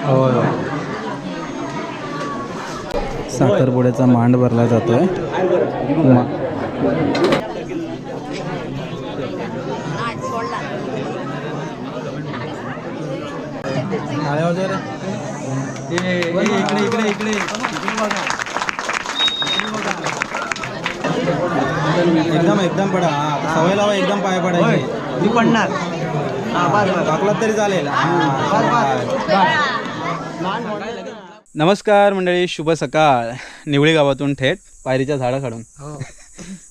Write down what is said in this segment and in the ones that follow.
होय. साखरपुड्याचा मांड भरला जातोय. एकदम एकदम पडा. सवय लावा एकदम पाय पडायची. पडणार टाकला तरी चालेल. नमस्कार मंडळी, शुभ सकाळ. निवळी गावातून थेट पायरीच्या झाडाखाडून.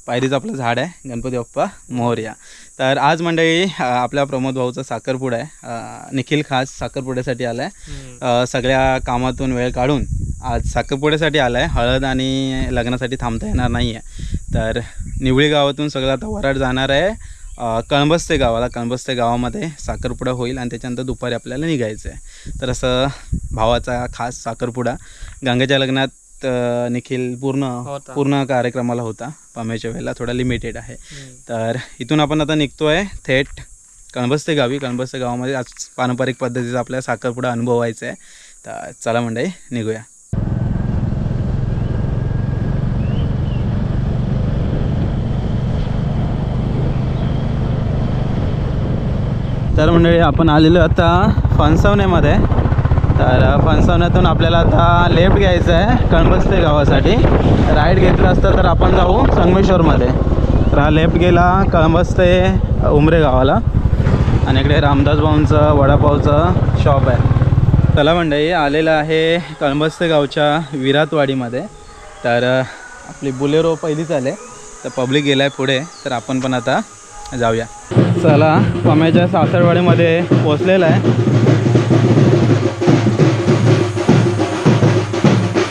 पायरीचं आपलं झाड आहे, गणपती बाप्पा मोरया. तर आज मंडळी आपल्या प्रमोद भाऊचा साखरपुडा आहे. निखिल खास साखरपुड्यासाठी आला आहे. सगळ्या कामातून वेळ काढून आज साखरपुड्यासाठी आला आहे. हळद आणि लग्नासाठी थांबता येणार नाही आहे. तर निवळी गावातून सगळं आता वराड जाणार आहे कळंबस्ते गावाला. कळंबस्ते गावामध्ये साखरपुडा होईल आणि त्याच्यानंतर दुपारी आपल्याला निघायचं आहे. तर असं भावाचा खास साखरपुडा. गंगेच्या लग्नात निखिल पूर्ण कार्यक्रमाला होता. पामेच्या वेळेला थोडा लिमिटेड आहे. तर इथून आपण आता निघतो आहे थेट कळंबस्ते गावी. कळंबस्ते गावामध्ये आज पारंपरिक पद्धतीचा आपल्याला साखरपुडा अनुभवायचा आहे. तर चला मंडळी निघूया. तर मंडळी आपण आलेलो आता फणसवण्यामध्ये. तर फणसवण्यातून आपल्याला आता लेफ्ट घ्यायचं आहे कळंबस्ते गावासाठी. राईट घेतलं असतं तर आपण जाऊ संगमेश्वरमध्ये. तर हा लेफ्ट गेला कळंबस्ते उमरे गावाला आणि इकडे रामदास भाऊंचं वडापावचं शॉप आहे. चला मंडळी आलेलं आहे कळंबस्ते गावच्या विरातवाडीमध्ये. तर आपली बुलेरो पहिलीच आले, तर पब्लिक गेला आहे पुढे. तर आपण पण आता जाऊया. चला पम्याच्या सासरवाडीमध्ये पोचलेला आहे.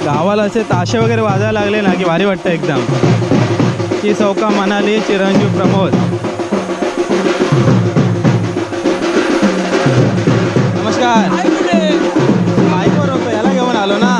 गावाला असे ताशे वगैरे वाजायला लागले ना की भारी वाटतं एकदम. की चौका मनाली चिरंजीव प्रमोद. नमस्कार. माईकवर होतो, याला घेऊन आलो ना.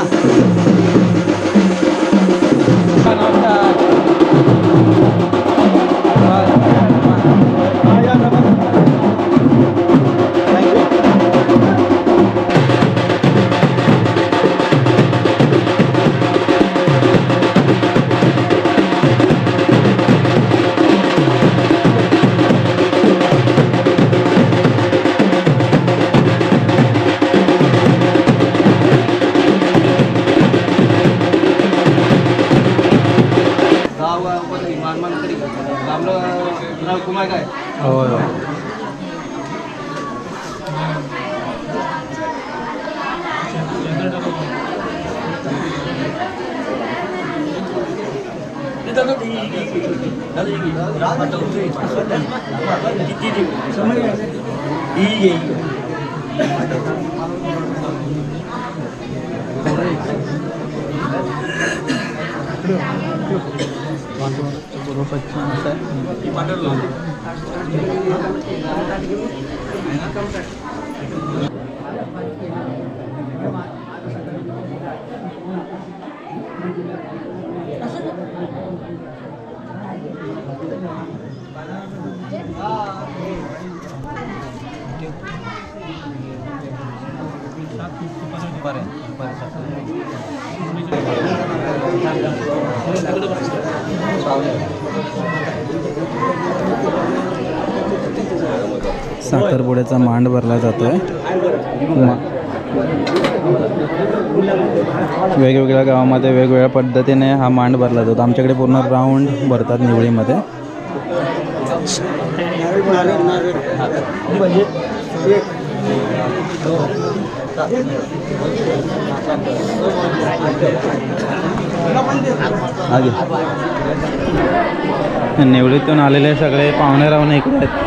साखरपुड्याचा मांड भरला जातोय. वेगवेगळ्या गावामध्ये वेगवेगळ्या पद्धतीने हा मांड भरला जातो. आमच्याकडे पूर्ण राऊंड भरतात निवळीमध्ये. निवडीतून आलेले सगळे पाहुणे रावणे इकडे आहेत.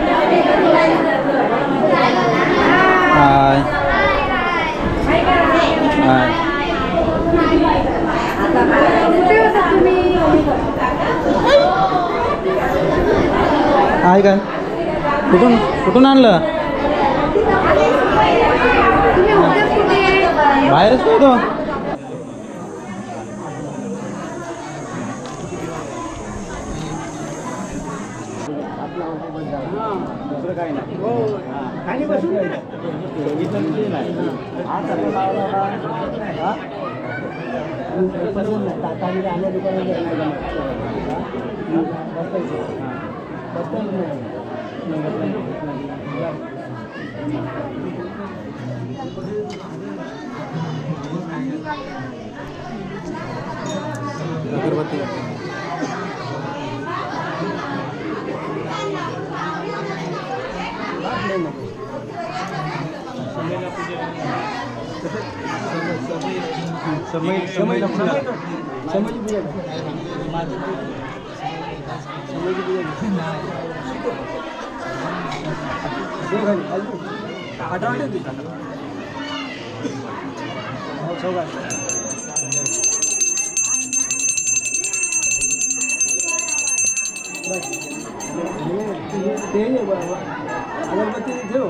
आहे का? कुठून आणलं? बाहेरच होतो. दुसरं काही नाही. खाली बसून अगरबत्ती अगरबत्ती ठेव अगरबत्ती ठेव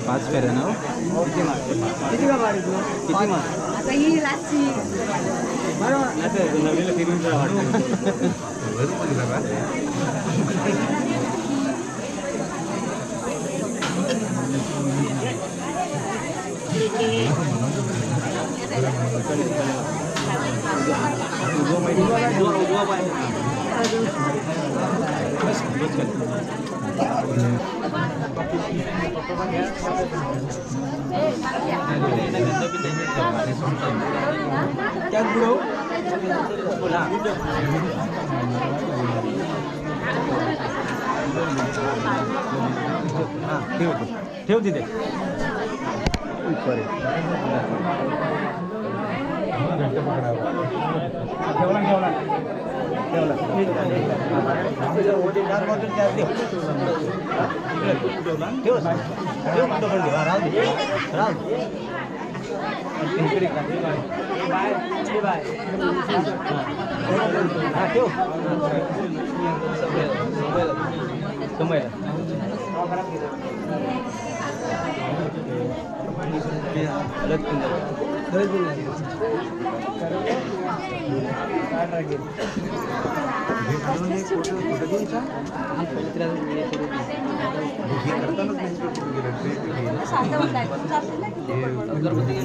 पाच फेऱ्या ना किती का मारी किती मार आता ही रातची बरोबर नवीन फिरून ठेव तिथे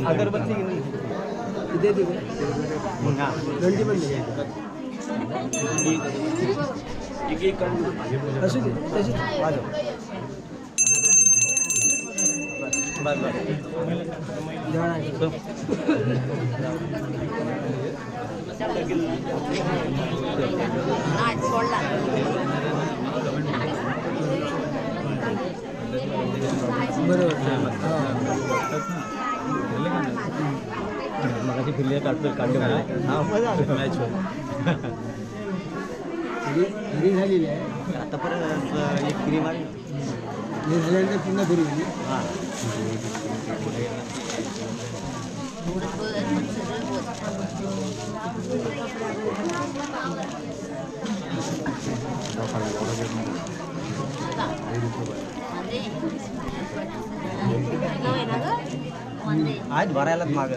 अगरबत्ती दे दे घंटी पण दे असू दे तशी वाजव बस बस मगाची फिरले काढले मॅच झालेली आहे आता परत एक फिरी मारली झाल्यानंतर पुन्हा फिरी झाली हां आज भरायलाच माग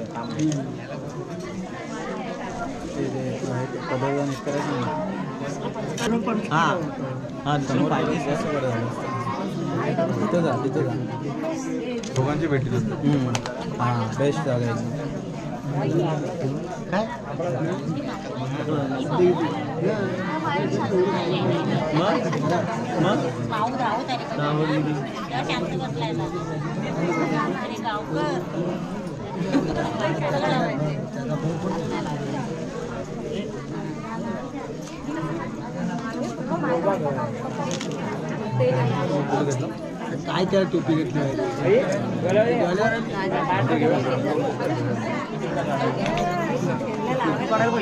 हां हां समोर पाहिजे तिथं जा दोघांची भेटली हां बेस्ट जागा आहे काय काय त्या टोपी घेतली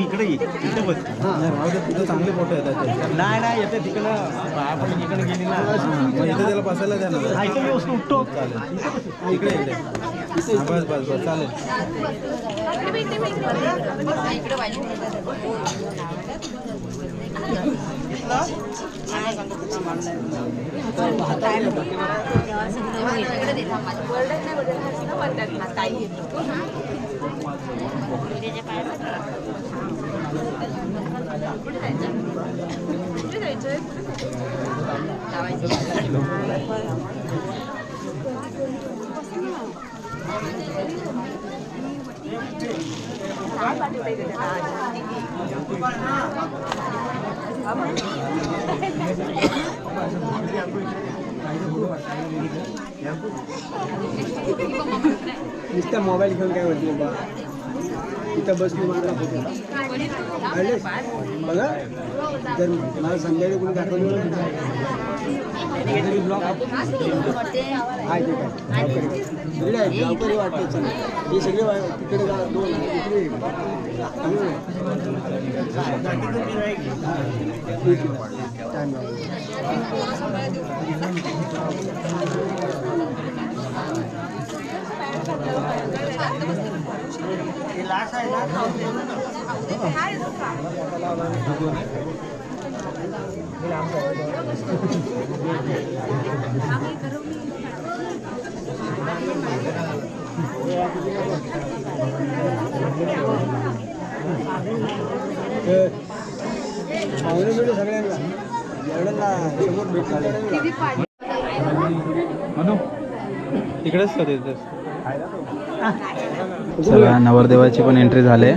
इकडे तिथं चांगले फोटो येतात नाही येते तिकडं आपण इकडे गेली ना इथे त्याला बसायला द्या ना इथे व्यवस्थित उठतो चालेल इकडे इकडे बस बस बस चालेल नुसता मोबाईल घेऊन काय होती बा इथं बसली मला बघा जर मला संध्याकाळी कोणी दाखवलं ब्लॉग आहे ते काय गावकरी वाटते हे सगळे तिकडे दोन सगळ्यांना तिकडेच चला नवरदेवाची पण एंट्री झाली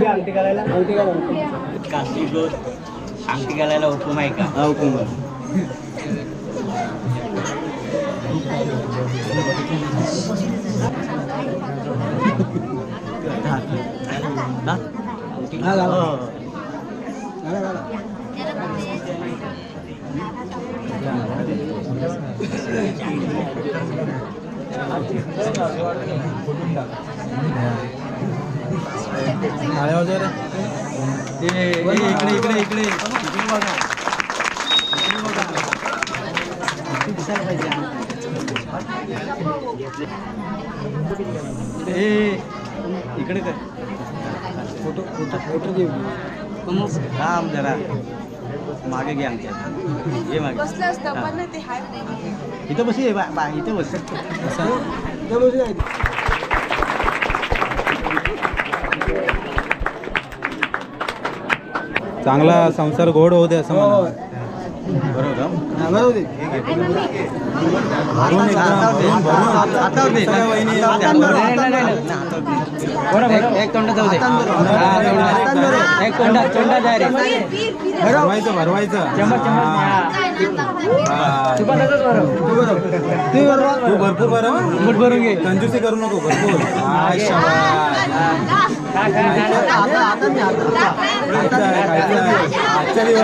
अंगठी घालायला हुकूम आहे का हा हुकूम इकडे इकडे काय फोटो घेऊ थांब जरा मागे घे आमच्या ये मागे इथं बस इथं बस चांगला संसार गोड होऊ दे असं म्हणा. एक तोंड जाऊ दे. एक तोंडा जाय रे. भरवायचं तू भरपूर भरून घे. कंजूसी करू नको भरपूर. आजच्या दिवस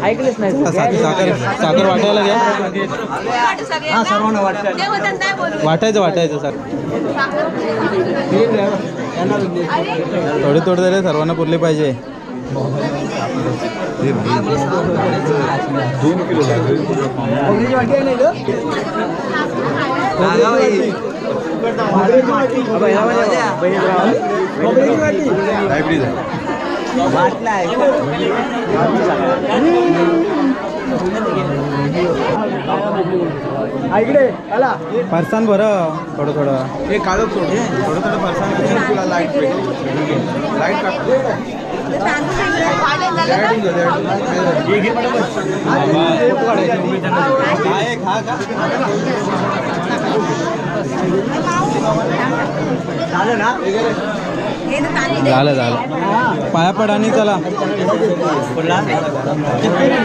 ऐकलेच नाही. साखर वाटायला घ्या. सर्वांना वाटायचं सर. थोडी तरी सर्वांना पुरली पाहिजे. 2 किलो फरसान बरं थोडं हे काळं सोड. थोडं फरसान तुला लाईट झालं पाया पड आणि चला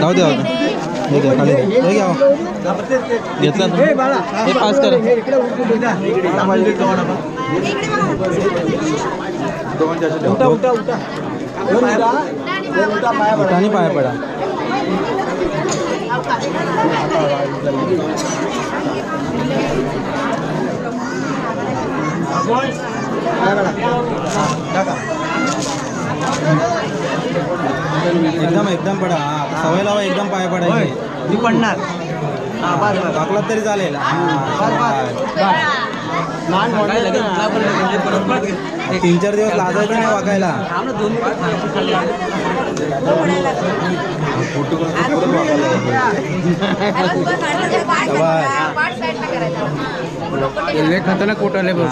जाऊ दे. हे घ्या खाली हे घ्या. घेतला हे पास करा. आणि पाया पडा. एकदम पडा. सवय लावा एकदम पाया पडायची. पडणार टाकला तरी चालेल. 3-4 दिवस लाजायचं नाही वाकायला. खतरनाक कोट आले बघ.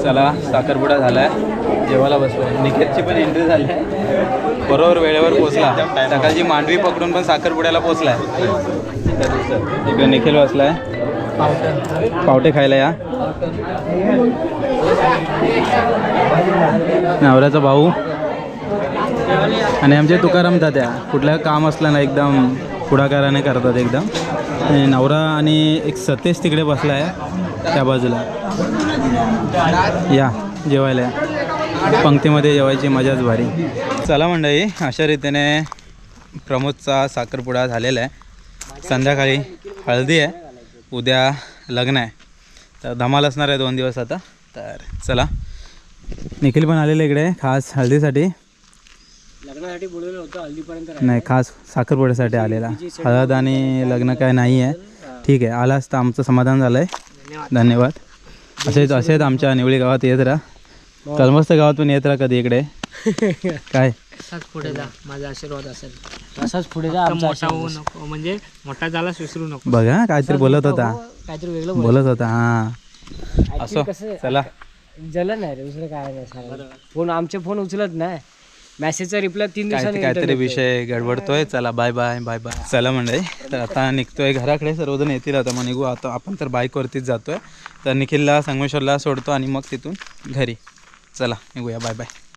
चला साखरपुडा झाला आहे. जेवायला बसलो. निकेतची पण एंट्री झाली आहे. बरोबर वेळेवर पोचला. सकाळची मांडवी पकडून पण साखरपुड्याला पोचला आहे. इकडे निखिल बसला आहे. पावटे खायला या. नवऱ्याचा भाऊ आणि आमचे तुकाराम तात्या कुठलं काम असलं ना एकदम पुढाकाराने करतात एकदम. नवरा आणि एक सतेज तिकडे बसला आहे त्या बाजूला. या जेवायला या. पंक्तीमध्ये जेवायची मजाच भारी. चला मंडळी, अशा रीतीने प्रमोदचा साखरपुडा झालेला आहे. संध्याकाळी हळदी आहे, उद्या लग्न आहे. तर धमाल असणार आहे 2 दिवस आता. तर चला, निखिल पण आलेलं इकडे खास हळदीसाठी. लग्नासाठी बोलवलं होतं, हळदीपर्यंत नाही, खास साखरपुड्यासाठी आलेला. हळद आणि लग्न काय नाही आहे. ठीक आहे, आलास तर आमचं समाधान झालं आहे. धन्यवाद. असेच आमच्या निवळी गावात येत राहा. कलमस्त गावात पण येत राहा कधी इकडे. काय असाच पुढे जा, माझा आशीर्वाद असेल. असाच पुढे जा. मोठा होऊ नको, म्हणजे मोठा झालाच विसरू नको. बघा काहीतरी बोलत होता, काहीतरी वेगळं बोलत होता. हां असो, चला. जलन आहे रे, दुसरं काय नाही. फोन, आमचे फोन उचलत नाही. मेसेजचा रिप्लाय 3 दिवसांनी काहीतरी विषय गडबडतोय. चला बाय बाय बाय बाय. चला मंडळी, तर आता निघतोय घराकडे. सर्वजण येतील आता, मग निघू आता. आपण तर बाईकवरतीच जातोय. तर निखिलला संगमेश्वरला सोडतो आणि मग तिथून घरी. चला निघूया. Bye bye.